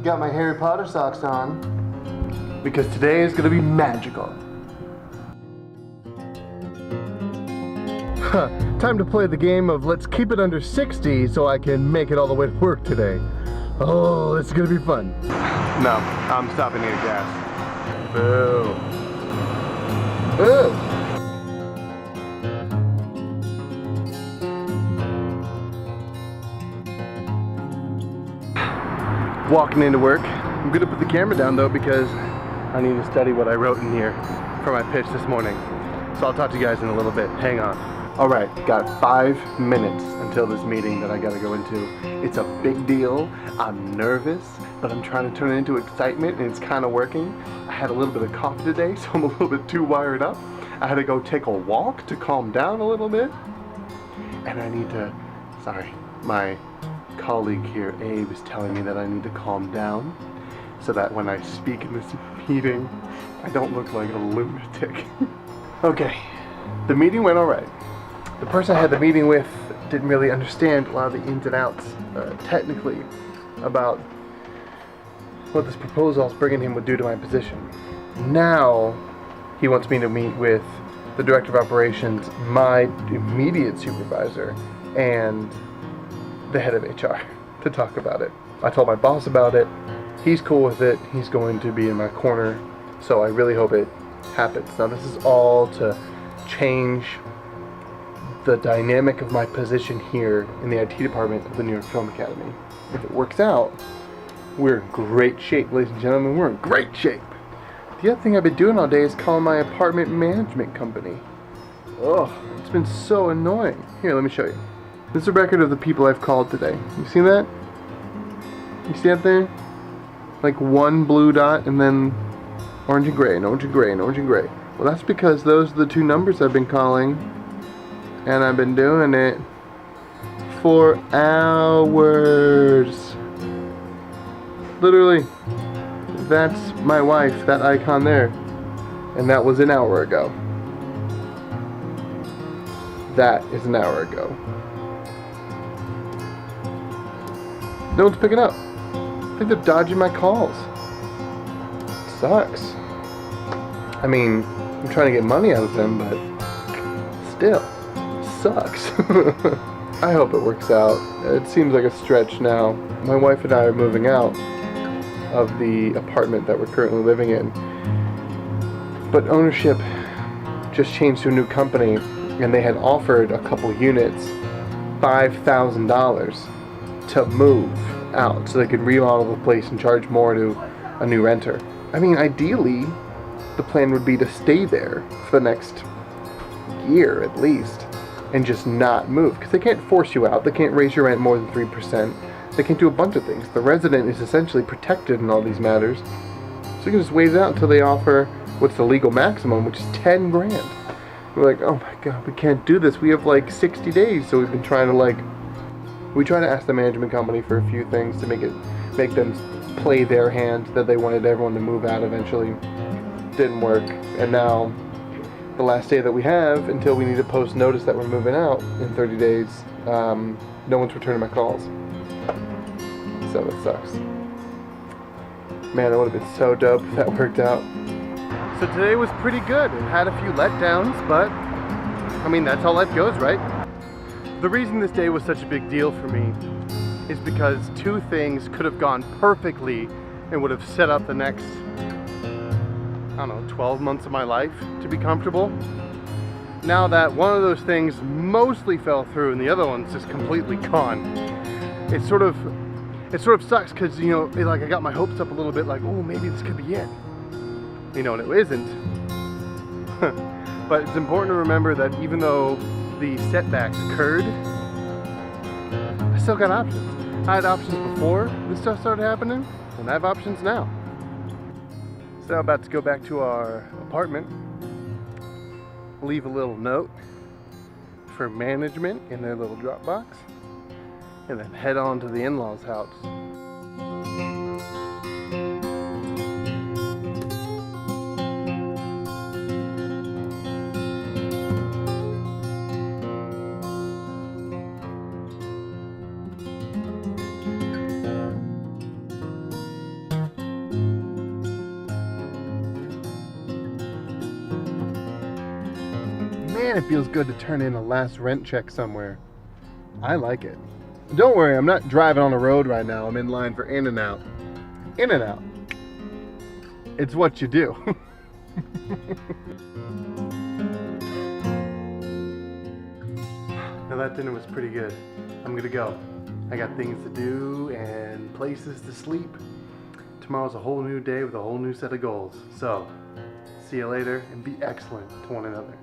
Got my Harry Potter socks on because today is gonna be magical. Time to play the game of let's keep it under 60 so I can make it all the way to work today. Oh, it's gonna be fun. No, I'm stopping to get gas. Boo. Boo. Walking into work. I'm gonna put the camera down though because I need to study what I wrote in here for my pitch this morning. So I'll talk to you guys in a little bit. Hang on. All right, got 5 minutes until this meeting that I gotta go into. It's a big deal. I'm nervous, but I'm trying to turn it into excitement, and it's kind of working. I had a little bit of coffee today, so I'm a little bit too wired up. I had to go take a walk to calm down a little bit. And I need to, sorry, my colleague here, Abe, is telling me that I need to calm down so that when I speak in this meeting, I don't look like a lunatic. Okay, the meeting went all right. The person I had the meeting with didn't really understand a lot of the ins and outs, technically, about what this proposal I was bringing him would do to my position. Now, he wants me to meet with the director of operations, my immediate supervisor, and the head of HR to talk about it. I told my boss about it. He's cool with it. He's going to be in my corner, so I really hope it happens. Now, this is all to change the dynamic of my position here in the IT department of the New York Film Academy. If it works out, we're in great shape, ladies and gentlemen. We're in great shape. The other thing I've been doing all day is calling my apartment management company. Ugh, it's been so annoying. Here, let me show you. This is a record of the people I've called today. You see that? You see that there? Like one blue dot and then orange and gray and orange and gray and orange and gray. Well, that's because those are the 2 numbers I've been calling. And I've been doing it for hours. Literally. That's my wife, that icon there. And that was an hour ago. That is an hour ago. No one's picking up. I think they're dodging my calls. It sucks. I mean, I'm trying to get money out of them, but still. Sucks. I hope it works out. It seems like a stretch now. My wife and I are moving out of the apartment that we're currently living in. But ownership just changed to a new company, and they had offered a couple units $5,000 to move out so they could remodel the place and charge more to a new renter. I mean, ideally, the plan would be to stay there for the next year at least. And just not move, because they can't force you out. They can't raise your rent more than 3%. They can't do a bunch of things. The resident is essentially protected in all these matters. So you can just wait it out until they offer what's the legal maximum, which is 10 grand. We're like, oh my god, we can't do this. We have like 60 days. So we've been trying to we try to ask the management company for a few things to make them play their hand that they wanted everyone to move out eventually. Didn't work. And now, the last day that we have until we need to post notice that we're moving out in 30 days, no one's returning my calls. So it sucks. Man, that would have been so dope if that worked out. So today was pretty good. It had a few letdowns, but I mean, that's how life goes, right? The reason this day was such a big deal for me is because 2 things could have gone perfectly and would have set up the next, I don't know, 12 months of my life to be comfortable. Now that one of those things mostly fell through and the other one's just completely gone, it sort of sucks because, you know, like I got my hopes up a little bit, like, oh, maybe this could be it. You know, and it isn't. But it's important to remember that even though the setbacks occurred, I still got options. I had options before this stuff started happening, and I have options now. So I'm about to go back to our apartment, leave a little note for management in their little Dropbox, and then head on to the in-laws' house. Man, it feels good to turn in a last rent check somewhere. I like it. Don't worry, I'm not driving on the road right now. I'm in line for In-N-Out. In-N-Out. It's what you do. Now that dinner was pretty good. I'm gonna go. I got things to do and places to sleep. Tomorrow's a whole new day with a whole new set of goals. So, see you later and be excellent to one another.